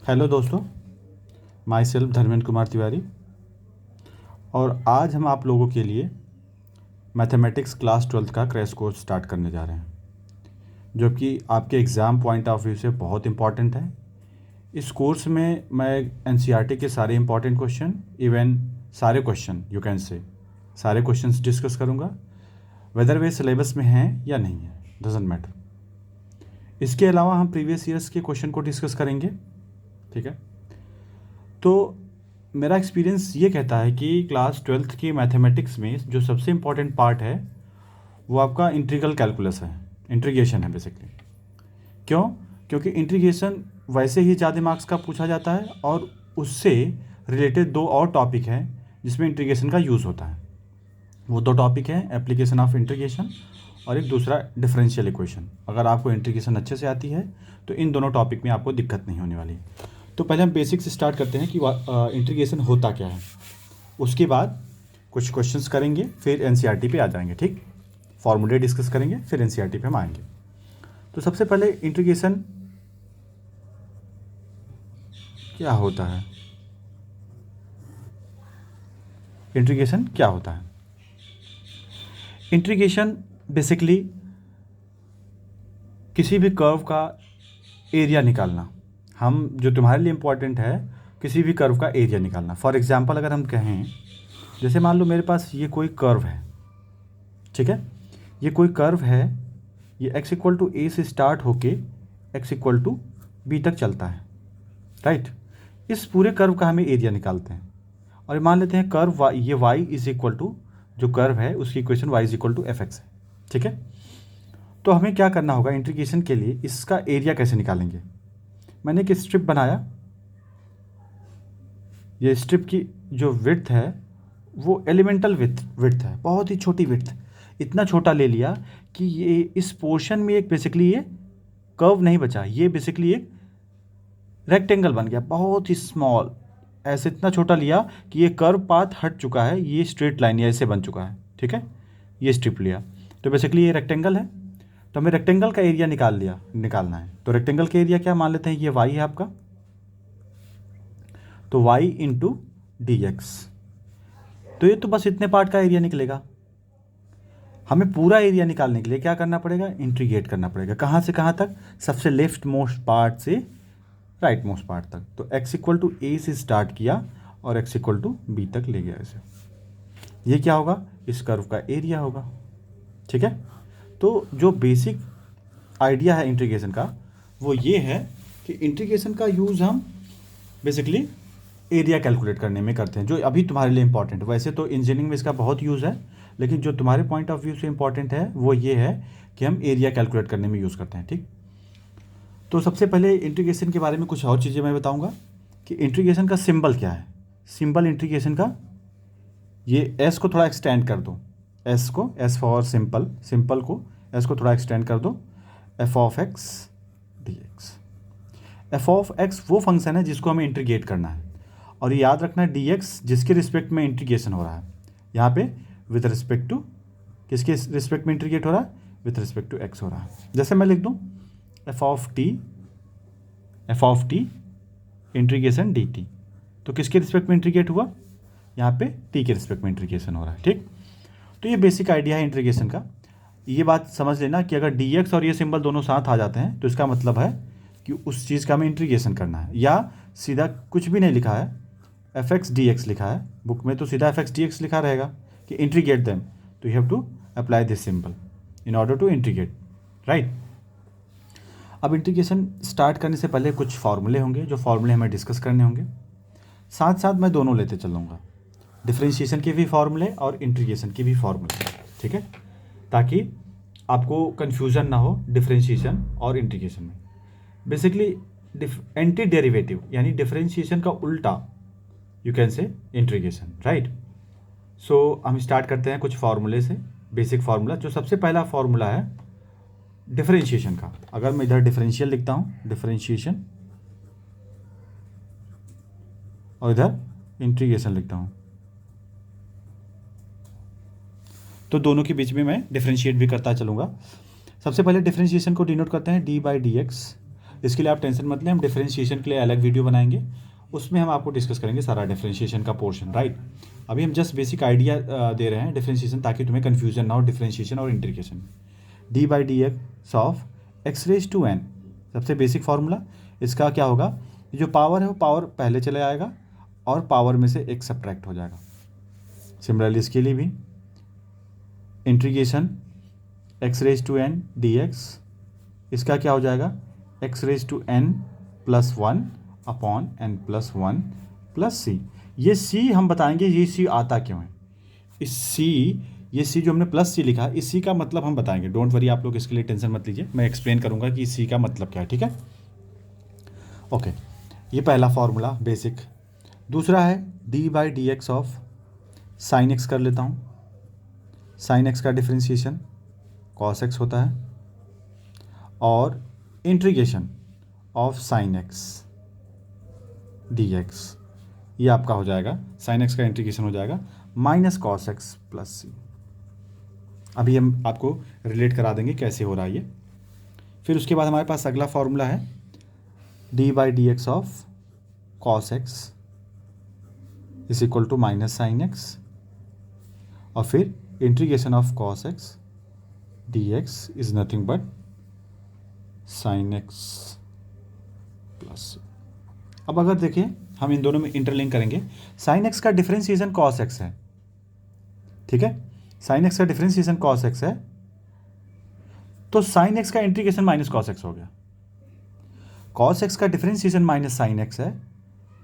Hello दोस्तों, my self Dharmendra Kumar Tiwari. और आज हम आप लोगों के लिए मैथमेटिक्स क्लास 12th का क्रैश कोर्स स्टार्ट करने जा रहे हैं, जो कि आपके एग्ज़ाम पॉइंट ऑफ व्यू से बहुत इंपॉर्टेंट है। इस कोर्स में मैं एनसीईआरटी के सारे इंपॉर्टेंट क्वेश्चन, इवन सारे क्वेश्चन यू कैन से सारे क्वेश्चंस डिस्कस करूँगा, वेदर वे सिलेबस में हैं या नहीं है, डजेंट मैटर। इसके अलावा हम प्रीवियस ईयर्स के क्वेश्चन को डिस्कस करेंगे, ठीक है। तो मेरा एक्सपीरियंस ये कहता है कि क्लास 12th की मैथमेटिक्स में जो सबसे इम्पॉर्टेंट पार्ट है वो आपका इंटीग्रल कैलकुलस है, इंटीग्रेशन है बेसिकली। क्यों? क्योंकि इंटीग्रेशन वैसे ही ज़्यादा मार्क्स का पूछा जाता है और उससे रिलेटेड दो और टॉपिक हैं जिसमें इंटीग्रेशन का यूज़ होता है। वो दो टॉपिक हैं एप्लीकेशन ऑफ इंटीग्रेशन और एक दूसरा डिफरेंशियल इक्वेशन। अगर आपको इंटीग्रेशन अच्छे से आती है तो इन दोनों टॉपिक में आपको दिक्कत नहीं होने वाली। तो पहले हम बेसिक से स्टार्ट करते हैं कि इंटीग्रेशन होता क्या है। उसके बाद कुछ क्वेश्चंस करेंगे, फिर एनसीईआरटी पे आ जाएंगे, ठीक। फॉर्मूले डिस्कस करेंगे, फिर एनसीईआरटी पे हम आएंगे। तो सबसे पहले इंटीग्रेशन क्या होता है? इंटीग्रेशन क्या होता है? इंटीग्रेशन बेसिकली किसी भी कर्व का एरिया निकालना। हम जो तुम्हारे लिए इम्पोर्टेंट है, किसी भी कर्व का एरिया निकालना। फॉर एग्जांपल अगर हम कहें, जैसे मान लो मेरे पास ये कोई कर्व है, ठीक है। ये कोई कर्व है, ये x इक्वल टू ए से स्टार्ट होके x इक्वल टू बी तक चलता है, राइट। इस पूरे कर्व का हमें एरिया निकालते हैं और मान लेते हैं कर्व y, ये y इज इक्वल टू जो कर्व है उसकी equation y is equal to f x है, ठीक है। तो हमें क्या करना होगा इंटीग्रेशन के लिए, इसका एरिया कैसे निकालेंगे। मैंने एक स्ट्रिप बनाया, ये स्ट्रिप की जो विड्थ है वो एलिमेंटल विड्थ है, बहुत ही छोटी विड्थ। इतना छोटा ले लिया कि ये इस पोर्शन में एक बेसिकली ये कर्व नहीं बचा, ये बेसिकली एक रेक्टेंगल बन गया, बहुत ही स्मॉल। ऐसे इतना छोटा लिया कि ये कर्व पाथ हट चुका है, ये स्ट्रेट लाइन ऐसे बन चुका है, ठीक है। ये स्ट्रिप लिया तो बेसिकली ये रेक्टेंगल है। तो हमें रेक्टेंगल का एरिया निकालना है। तो रेक्टेंगल का एरिया क्या मान लेते हैं, ये y है आपका, तो y इंटू डी एक्स। तो ये तो बस इतने पार्ट का एरिया निकलेगा। हमें पूरा एरिया निकालने के लिए क्या करना पड़ेगा, इंटीग्रेट करना पड़ेगा। कहाँ से कहाँ तक? सबसे लेफ्ट मोस्ट पार्ट से राइट मोस्ट पार्ट तक। तो x इक्वल टू ए से स्टार्ट किया और x इक्वल टू बी तक ले गया इसे। ये क्या होगा, इस कर्व का एरिया होगा, ठीक है। तो जो बेसिक आइडिया है इंटीग्रेशन का वो ये है कि इंटीग्रेशन का यूज़ हम बेसिकली एरिया कैलकुलेट करने में करते हैं, जो अभी तुम्हारे लिए इंपॉर्टेंट है। वैसे तो इंजीनियरिंग में इसका बहुत यूज़ है, लेकिन जो तुम्हारे पॉइंट ऑफ व्यू से इंपॉर्टेंट है वो ये है कि हम एरिया कैलकुलेट करने में यूज़ करते हैं, ठीक। तो सबसे पहले इंटीग्रेशन के बारे में कुछ और चीज़ें मैं बताऊंगा कि इंटीग्रेशन का सिंबल क्या है। सिंबल इंटीग्रेशन का, ये एस को थोड़ा एक्सटेंड कर दो, एस को, एस फॉर सिंपल, सिंपल को एस को थोड़ा एक्सटेंड कर दो, F of x d x. F of x वो फंक्शन है जिसको हमें इंटीग्रेट करना है, और ये याद रखना है डी एक्स जिसके रिस्पेक्ट में इंटीग्रेशन हो रहा है। यहाँ पे विद रिस्पेक्ट टू, किसके रिस्पेक्ट में इंटीग्रेट हो रहा है, विद रिस्पेक्ट टू एक्स हो रहा है। जैसे मैं लिख दूँ F of T integration D T, तो किसके रिस्पेक्ट में इंटीग्रेट हुआ, यहाँ पे टी के रिस्पेक्ट में इंटीग्रेशन हो रहा है, ठीक। तो ये बेसिक आइडिया है इंटीग्रेशन का। ये बात समझ लेना कि अगर डी एक्स और ये सिंबल दोनों साथ आ जाते हैं तो इसका मतलब है कि उस चीज़ का हमें इंटीग्रेशन करना है। या सीधा कुछ भी नहीं लिखा है, एफ एक्स डी एक्स लिखा है बुक में, तो सीधा एफ एक्स डी एक्स लिखा रहेगा कि इंटीग्रेट देम, तो you have to apply this symbol in order to integrate, right. अब इंटीग्रेशन स्टार्ट करने से पहले कुछ फार्मूले होंगे, जो फार्मूले हमें डिस्कस करने होंगे। साथ साथ मैं दोनों लेते चलूँगा, डिफरेंशिएशन के भी फार्मूले और इंटीग्रेशन के भी फार्मूले, ठीक है, ताकि आपको कन्फ्यूज़न ना हो डिफरेंशिएशन और इंटीग्रेशन में। बेसिकली एंटी डेरिवेटिव यानी डिफरेंशिएशन का उल्टा you can say integration, right. So हम स्टार्ट करते हैं कुछ फार्मूले से। बेसिक फार्मूला, जो सबसे पहला फार्मूला है डिफरेंशिएशन का, अगर मैं इधर डिफरेंशियल लिखता हूँ, डिफरेंशिएशन, और इधर इंटीग्रेशन लिखता हूँ, तो दोनों के बीच में मैं डिफरेंशिएट भी करता चलूँगा। सबसे पहले डिफरेंशिएशन को डिनोट करते हैं डी बाई डी एक्स। इसके लिए आप टेंशन मत लें, हम डिफरेंशिएशन के लिए अलग वीडियो बनाएंगे, उसमें हम आपको डिस्कस करेंगे सारा डिफरेंशिएशन का पोर्शन, राइट। अभी हम जस्ट बेसिक आइडिया दे रहे हैं डिफरेंशिएशन, ताकि तुम्हें कन्फ्यूजन ना हो डिफरेंशिएशन और integration. D by d x of x raise to n, सबसे बेसिक फार्मूला इसका क्या होगा, जो पावर है वो पावर पहले चले आएगा और पावर में से एक सब्ट्रैक्ट हो जाएगा। सिमिलरली इसके लिए भी integration x raise to n d x, इसका क्या हो जाएगा, x raise to n plus one upon n plus one plus c. ये सी हम बताएंगे ये सी आता क्यों है, इस सी, ये सी जो हमने प्लस सी लिखा, इस सी का मतलब हम बताएंगे, डोंट वरी, आप लोग इसके लिए टेंशन मत लीजिए, मैं एक्सप्लेन करूंगा कि सी का मतलब क्या है, ठीक है। ओके, ये पहला फॉर्मूला बेसिक। दूसरा है d by d x of sine x कर लेता हूँ। साइन एक्स का डिफ्रेंशिएशन कॉस एक्स होता है, और integration of sine x d x, ये आपका हो जाएगा, साइन एक्स का इंटीग्रेशन हो जाएगा माइनस कॉस एक्स प्लस सी। अभी हम आपको रिलेट करा देंगे कैसे हो रहा है ये। फिर उसके बाद हमारे पास अगला फॉर्मूला है d by d x of cos x is equal to minus sine x, और फिर integration of cos x d x is nothing but sine x plus. अब अगर देखिए हम इन दोनों में इंटरलिंक करेंगे, साइन एक्स का डिफरेंशिएशन कॉस एक्स है, ठीक है, साइन एक्स का डिफरेंशिएशन कॉस एक्स है, तो साइन एक्स का इंटीग्रेशन माइनस कॉस एक्स हो गया। कॉस एक्स का डिफरेंशिएशन माइनस साइन एक्स है,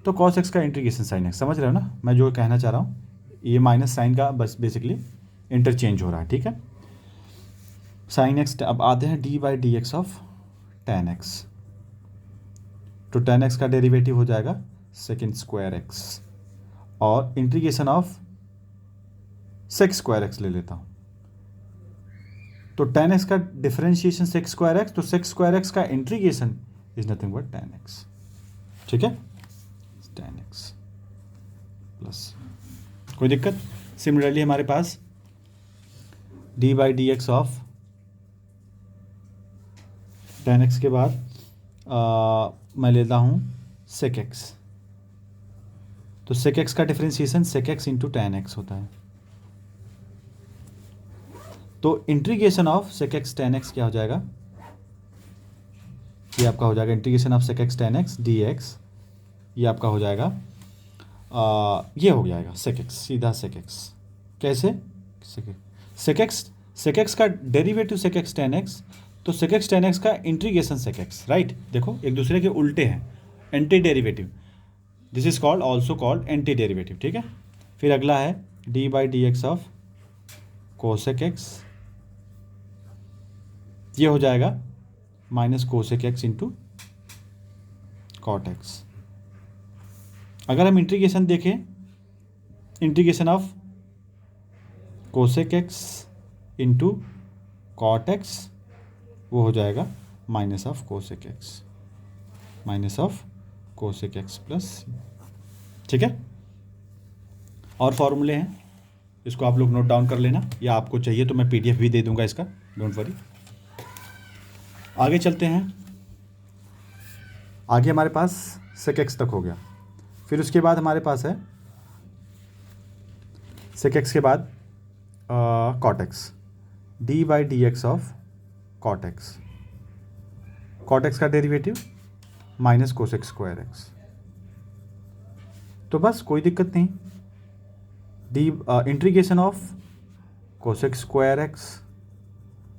तो कॉस एक्स का इंटीग्रेशन साइन एक्स, समझ रहे हो ना मैं जो कहना चाह रहा हूँ, ये माइनस साइन का बस बेसिकली इंटरचेंज हो रहा है, ठीक है। साइन एक्स, अब आते हैं d by d x of tan x, तो टेन एक्स का डेरिवेटिव हो जाएगा सेकेंड स्क्वायर एक्स, और integration of sec square x ले लेता हूँ, तो टेन एक्स का डिफरेंशिएशन सेक्स स्क्वायर एक्स, तो सेक्स स्क्वायर एक्स का integration is nothing but tan x, ठीक है, टेन एक्स प्लस, कोई दिक्कत। सिमिलरली हमारे पास d by d x of tan x के बाद मैं लेता हूँ सेक एक्स, तो सेक एक्स का differentiation sec x into tan x होता है, तो integration of sec x tan x क्या हो जाएगा, ये आपका हो जाएगा integration of sec x tan x d x, ये आपका हो जाएगा ये हो जाएगा सेक एक्स, सीधा सेक एक्स, कैसे, सेक एक्स का derivative sec x tan x, तो सेक एक्स टेन एक्स का इंटीग्रेशन सेक एक्स, राइट, देखो एक दूसरे के उल्टे हैं, anti derivative, this is called also called anti derivative, ठीक है। फिर अगला है d by d x of cosec x, ये हो जाएगा minus cosec x into cot x. अगर हम इंटीग्रेशन देखें, integration of cosec x into cot x, वो हो जाएगा minus of cosec x, minus of cosec x plus, ठीक है। और फॉर्मूले हैं, इसको आप लोग नोट डाउन कर लेना, या आपको चाहिए तो मैं पीडीएफ भी दे दूंगा इसका, डोंट वरी। आगे चलते हैं, आगे हमारे पास सेक एक्स तक हो गया, फिर उसके बाद हमारे पास है सेक एक्स के बाद cot x, d by d x of cot x, cot x का derivative minus cosec square x, तो बस कोई दिक्कत नहीं, the integration of cosec square x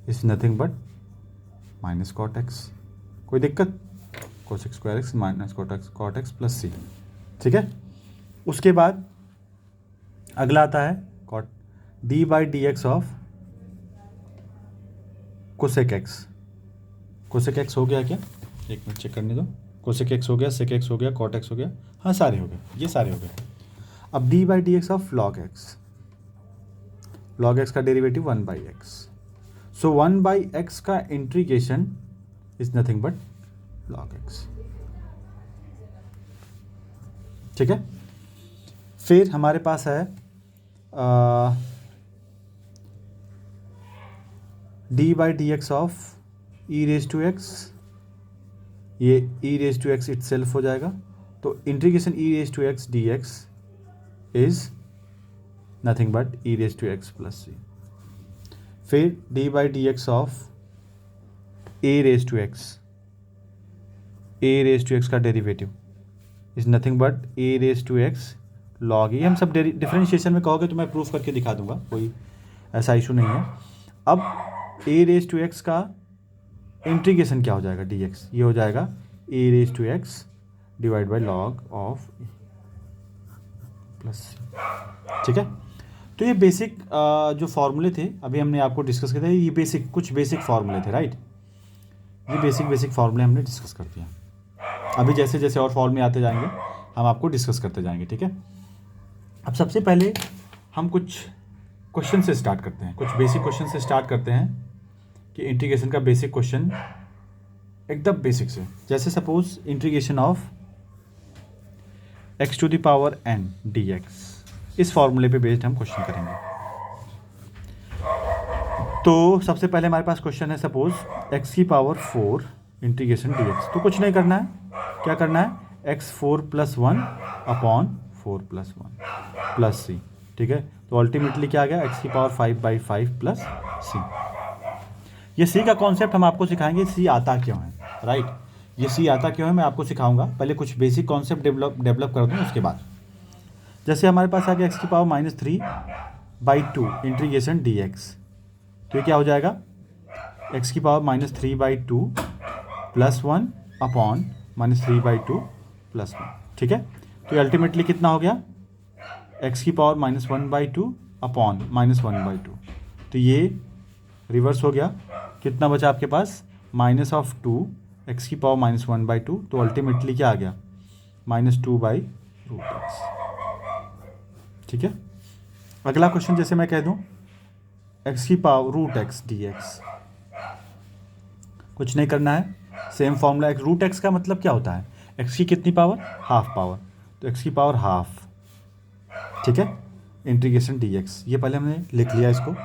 is nothing but minus cot x, कोई दिक्कत, cosec square x minus cot x plus c, ठीक है। उसके बाद अगला आता है cot d by d x of cosec x, cosec x हो गया क्या, एक मिनट चेक करने दो, कोसेक एक्स हो गया, सेक एक्स हो गया, कॉट एक्स हो गया, हाँ सारे हो गए, ये सारे हो गए। अब d by d x of log x, log x का derivative one by x, so one by x का integration is nothing but log x, ठीक है। फिर हमारे पास है d by d x of e raise to x ये e raise to x itself हो जाएगा, तो integration e raise to x d x is nothing but e raise to x plus c. फिर D by d x of a raise to x, a raise to x का derivative is nothing but a raise to x log. ये हम सब differentiation में कहोगे तो मैं proof करके दिखा दूंगा, कोई ऐसा इशू नहीं है। अब ए रेज टू एक्स का इंटीग्रेशन क्या हो जाएगा डी एक्स, ये हो जाएगा a raise to x divide by log of plus c. ठीक है, तो ये बेसिक जो फॉर्मूले थे अभी हमने आपको डिस्कस किया था, ये बेसिक कुछ बेसिक फॉर्मूले थे, राइट। ये बेसिक फॉर्मूले हमने डिस्कस कर दिया। अभी जैसे जैसे और फॉर्मूले आते जाएंगे हम आपको डिस्कस करते जाएंगे, ठीक है। अब सबसे पहले हम कुछ क्वेश्चन से स्टार्ट करते हैं, कुछ बेसिक क्वेश्चन से स्टार्ट करते हैं कि इंटीग्रेशन का बेसिक क्वेश्चन एकदम बेसिक से। जैसे suppose integration of x to the power n dx, इस फॉर्मूले पे बेस्ड हम क्वेश्चन करेंगे। तो सबसे पहले हमारे पास क्वेश्चन है सपोज x की पावर 4 इंटीग्रेशन dx। तो कुछ नहीं करना है, क्या करना है x 4 plus 1 upon 4 plus 1 plus c. ठीक है, तो अल्टीमेटली क्या आ गया x की पावर 5/5 प्लस सी। ये सी का कॉन्सेप्ट हम आपको सिखाएंगे, सी आता क्यों है, राइट। ये सी आता क्यों है मैं आपको सिखाऊंगा, पहले कुछ बेसिक कॉन्सेप्ट डेवलप कर दूँ उसके बाद। जैसे हमारे पास आ गया x की पावर -3/2 इंटीग्रेशन dx, तो ये क्या हो जाएगा x की पावर -3/2 प्लस 1 अपॉन -3/2 प्लस 1। ठीक है, तो अल्टीमेटली कितना हो गया x की पावर -1/2 अपॉन -1/2, तो ये रिवर्स हो गया। कितना बचा आपके पास -2 x की पावर -1/2, तो अल्टीमेटली क्या आ गया -2/√x। ठीक है, अगला क्वेश्चन जैसे मैं कह दूं x की पावर √x dx, कुछ नहीं करना है, सेम फॉर्मूला। √x का मतलब क्या होता है, x की कितनी पावर, हाफ पावर, तो x की पावर हाफ। ठीक है, इंटीग्रेशन dx, ये पहले हमने लिख लिया इसको।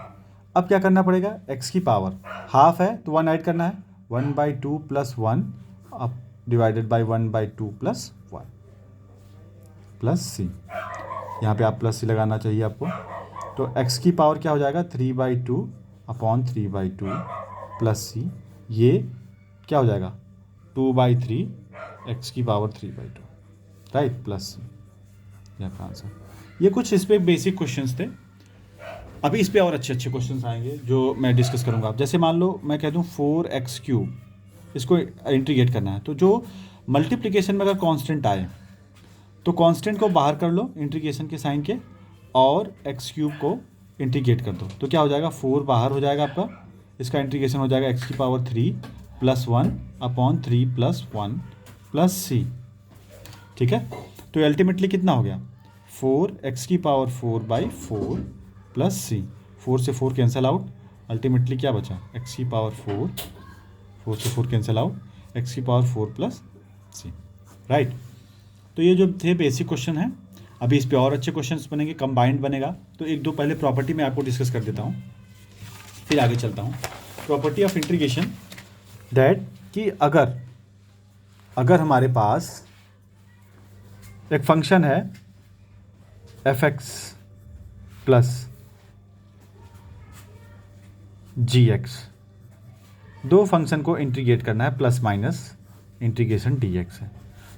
अब क्या करना पड़ेगा, x की पावर हाफ है तो 1 ऐड करना है, 1/2 प्लस 1 अब डिवाइडेड बाई 1/2 प्लस 1 प्लस सी। यहाँ पे आप प्लस सी लगाना चाहिए आपको। तो x की पावर क्या हो जाएगा 3/2 अपॉन 3/2 प्लस सी, ये क्या हो जाएगा 2/3 x की पावर 3/2, राइट, प्लस सी, ये आपका आंसर। ये कुछ इस पे बेसिक क्वेश्चंस थे। अभी इस पे और अच्छे अच्छे क्वेश्चंस आएंगे जो मैं डिस्कस करूँगा। जैसे मान लो मैं कह दूँ 4x3, इसको इंटीग्रेट करना है, तो जो मल्टीप्लिकेशन में अगर कांस्टेंट आए तो कांस्टेंट को बाहर कर लो इंटीग्रेशन के साइन के, और x³ को इंटीग्रेट कर दो, तो क्या हो जाएगा 4 बाहर हो जाएगा आपका, इसका इंटीग्रेशन हो जाएगा x की power 3 plus 1 upon 3 plus 1 plus c. ठीक है, तो अल्टीमेटली कितना हो गया 4x की पावर 4/4 प्लस सी। 4 से 4 कैंसिल आउट, अल्टीमेटली क्या बचा x की पावर 4 से 4 कैंसिल आउट, x की पावर 4 प्लस सी, राइट। तो ये जो थे बेसिक क्वेश्चन हैं। अभी इस पे और अच्छे क्वेश्चंस बनेंगे, कंबाइंड बनेगा। तो एक दो पहले प्रॉपर्टी मैं आपको डिस्कस कर देता हूँ, फिर आगे चलता हूँ। प्रॉपर्टी ऑफ इंटीग्रेशन दैट कि अगर हमारे पास एक फंक्शन है f(x) प्लस gx, दो फंक्शन को इंटीग्रेट करना है, प्लस माइनस इंटीग्रेशन dx है,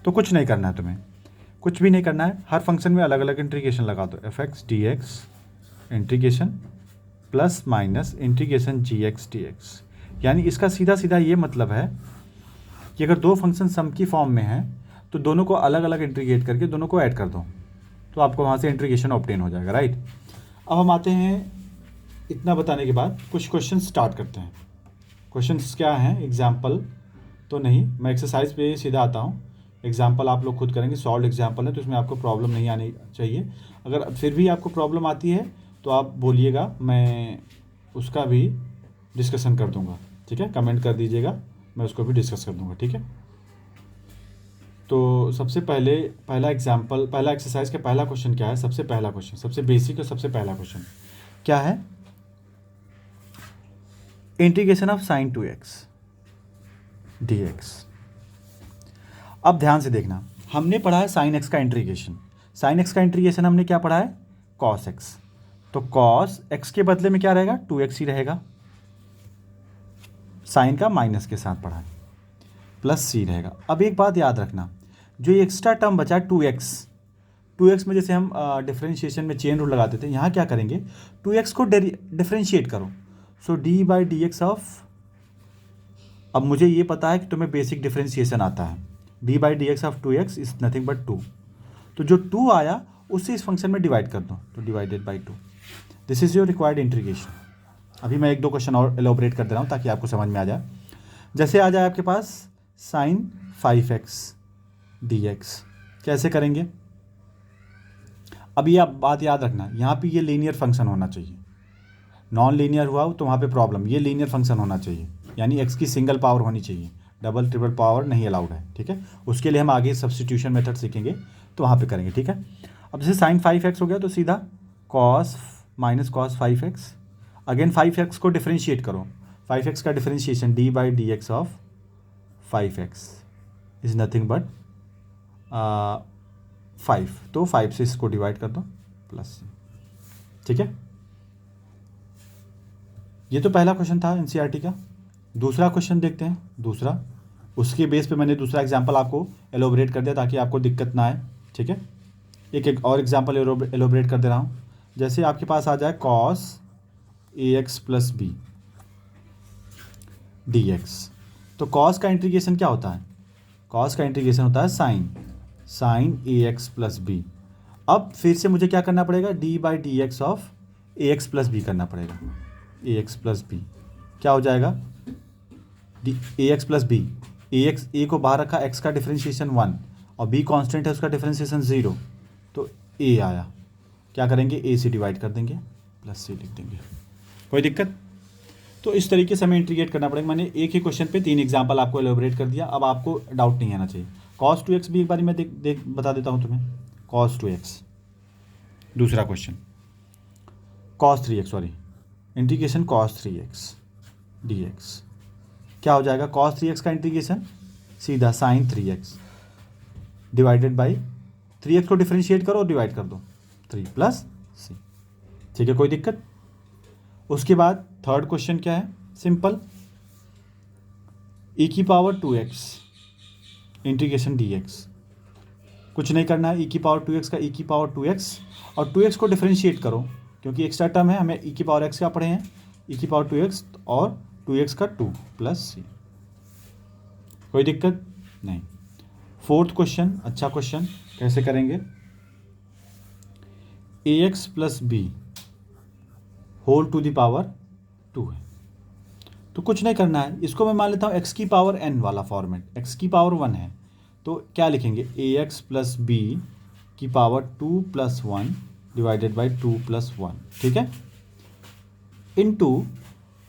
तो कुछ नहीं करना है तुम्हें, कुछ भी नहीं करना है। हर फंक्शन में अलग अलग इंटीग्रेशन लगा दो, f(x) dx integration plus minus integration gx dx। यानी इसका सीधा सीधा ये मतलब है कि अगर दो फंक्शन सम की फॉर्म में है तो दोनों को अलग अलग इंटीग्रेट करके दोनों को ऐड कर दो, तो आपको वहाँ से इंटीग्रेशन ऑब्टेन हो जाएगा, राइट। अब हम आते हैं, इतना बताने के बाद कुछ क्वेश्चन स्टार्ट करते हैं। क्वेश्चंस क्या हैं, एग्जाम्पल तो नहीं, मैं एक्सरसाइज पे सीधा आता हूँ। एग्जाम्पल आप लोग खुद करेंगे, सॉल्व एग्जाम्पल है तो इसमें आपको प्रॉब्लम नहीं आनी चाहिए। अगर फिर भी आपको प्रॉब्लम आती है तो आप बोलिएगा, मैं उसका भी डिस्कशन कर दूंगा, ठीक है। कमेंट कर दीजिएगा, मैं उसको भी डिस्कस कर दूंगा, ठीक है। तो सबसे पहले पहला एग्जाम्पल, पहला एक्सरसाइज का पहला क्वेश्चन क्या है, सबसे पहला क्वेश्चन, सबसे बेसिक और सबसे पहला क्वेश्चन क्या है, integration of sin 2x dx। अब ध्यान से देखना, हमने पढ़ा है साइन एक्स का इंटीग्रेशन। साइन एक्स का इंटीग्रेशन हमने क्या पढ़ा है? Cos x. तो कॉस एक्स के बदले में क्या रहेगा? 2x ही रहेगा, साइन का माइनस के साथ पढ़ा है, प्लस सी रहेगा। अब एक बात याद रखना, जो एक्स्ट्रा टर्म बचा 2x में जैसे हम डिफरेंशिएशन में चेन रूल लगाते थे, यहाँ क्या करेंगे? 2x को डिफरेंशिएट करो। सो d/dx ऑफ, अब मुझे ये पता है कि तुम्हें बेसिक डिफरेंशिएशन आता है, d/dx of 2x is nothing but 2। तो जो 2 आया उससे इस फंक्शन में डिवाइड कर दो, तो divided by 2। This is your required integration. अभी मैं 1-2 क्वेश्चन और एलोबरेट कर दे रहा हूँ ताकि आपको समझ में आ जाए। जैसे आ जाए आपके पास साइन 5x dx, कैसे करेंगे? अब ये आप बात याद रखना, यहाँ पे ये लीनियर फंक्शन होना चाहिए। नॉन लीनियर हुआ तो वहाँ पे प्रॉब्लम, ये लीनियर फंक्शन होना चाहिए, यानी x की सिंगल पावर होनी चाहिए, डबल ट्रिपल पावर नहीं अलाउड है, ठीक है। उसके लिए हम आगे सब्स्टिट्यूशन मेथड सीखेंगे तो वहाँ पे करेंगे, ठीक है। अब जैसे साइन 5x हो गया तो सीधा cos minus cos 5x, again 5x को डिफरेंशिएट करो, 5x का differentiation d/dx of 5x is nothing but 5, तो 5 से इसको डिवाइड कर दो, प्लस, ठीक है। ये तो पहला क्वेश्चन था एनसीईआरटी का। दूसरा क्वेश्चन देखते हैं, दूसरा, उसके बेस पे मैंने दूसरा एग्जांपल आपको एलोबरेट कर दिया ताकि आपको दिक्कत ना आए, ठीक है। एक और एग्जांपल एलोबरेट कर दे रहा हूँ। जैसे आपके पास आ जाए cos ax plus b dx, तो cos का इंटीग्रेशन क्या होता है? cos का इंटीग्रेशन होता है साइन ax प्लस बी। अब फिर से मुझे क्या करना पड़ेगा? d/dx of ax plus B करना पड़ेगा, ax प्लस बी क्या हो जाएगा? ax प्लस बी, a को बाहर रखा, x का डिफरेंशिएशन 1 और b कांस्टेंट है, उसका डिफरेंशिएशन 0, तो a आया, क्या करेंगे? a से डिवाइड कर देंगे, प्लस c लिख देंगे, कोई दिक्कत? तो इस तरीके से हमें इंटीग्रेट करना पड़ेगा। मैंने एक ही क्वेश्चन पे 3 एग्जांपल आपको एलोबरेट कर दिया, अब आपको डाउट नहीं आना चाहिए। cos 2x भी एक बार मैं बता देता हूँ तुम्हें, cos 2x। दूसरा question cos 3x, sorry, integration cos 3x dx क्या हो जाएगा? cos 3x का इंटीग्रेशन सीधा sin 3x divided by 3x को डिफरेंशिएट करो और डिवाइड कर दो, 3 प्लस सी, ठीक है, कोई दिक्कत? उसके बाद थर्ड क्वेश्चन क्या है? Simple, e⁻² 2x integration dx, कुछ नहीं करना है, e⁻² 2x का e⁻² 2x और 2x को डिफरेंशिएट करो क्योंकि एक्स्ट्रा टर्म है, हमें e⁻x क्या पढ़े हैं? e⁻² 2x और 2x का 2 प्लस सी, कोई दिक्कत नहीं। फोर्थ क्वेश्चन, अच्छा क्वेश्चन, कैसे करेंगे? ax plus b whole to the power 2 है, तो कुछ नहीं करना है, इसको मैं मान लेता हूँ x की पावर n वाला फॉर्मेट, x की पावर 1 है, तो क्या लिखेंगे? ax प्लस बी की power 2 plus 1 divided by 2 plus 1, ठीक है, इनटू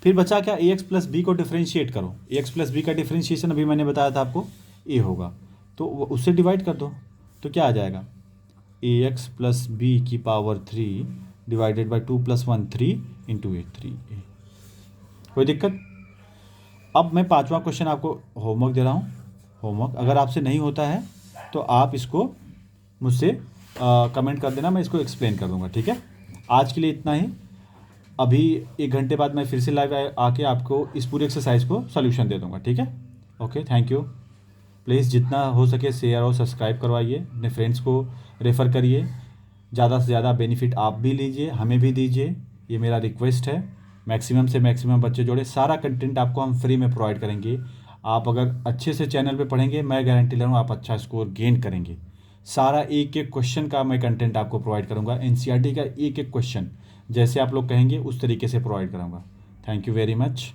फिर बचा क्या? ax प्लस बी को डिफरेंशिएट करो, ax प्लस बी का डिफरेंशिएशन अभी मैंने बताया था आपको a होगा, तो उससे डिवाइड कर दो, तो क्या आ जाएगा? ax प्लस बी की power 3 divided by 2 plus 1 3 into A 3a, कोई दिक्कत? अब मैं 5वां क्वेश्चन आपको होमवर्क दे रहा हूँ। होमवर्क अगर आपसे नहीं होता है तो आप इसको मुझसे कमेंट कर देना, मैं इसको एक्सप्लेन कर दूँगा, ठीक है। आज के लिए इतना ही, अभी 1 घंटे बाद मैं फिर से लाइव आके आपको इस पूरे एक्सरसाइज को सोल्यूशन दे दूँगा, ठीक है। Okay, thank you. प्लीज़ जितना हो सके शेयर और सब्सक्राइब करवाइए, अपने फ्रेंड्स को रेफ़र करिए, ज़्यादा से ज़्यादा बेनिफिट आप भी लीजिए, हमें भी दीजिए, ये मेरा रिक्वेस्ट है। मैक्सिमम से मैक्सिमम बच्चे जोड़े, सारा कंटेंट आपको हम फ्री में प्रोवाइड करेंगे। आप अगर अच्छे से चैनल पे पढ़ेंगे, मैं गारंटी ले रहा हूँ आप अच्छा स्कोर गेन करेंगे। सारा एक एक क्वेश्चन का मैं कंटेंट आपको प्रोवाइड करूँगा, एनसीईआरटी का एक एक क्वेश्चन जैसे आप लोग कहेंगे उस तरीके से प्रोवाइड करूँगा। Thank you very much.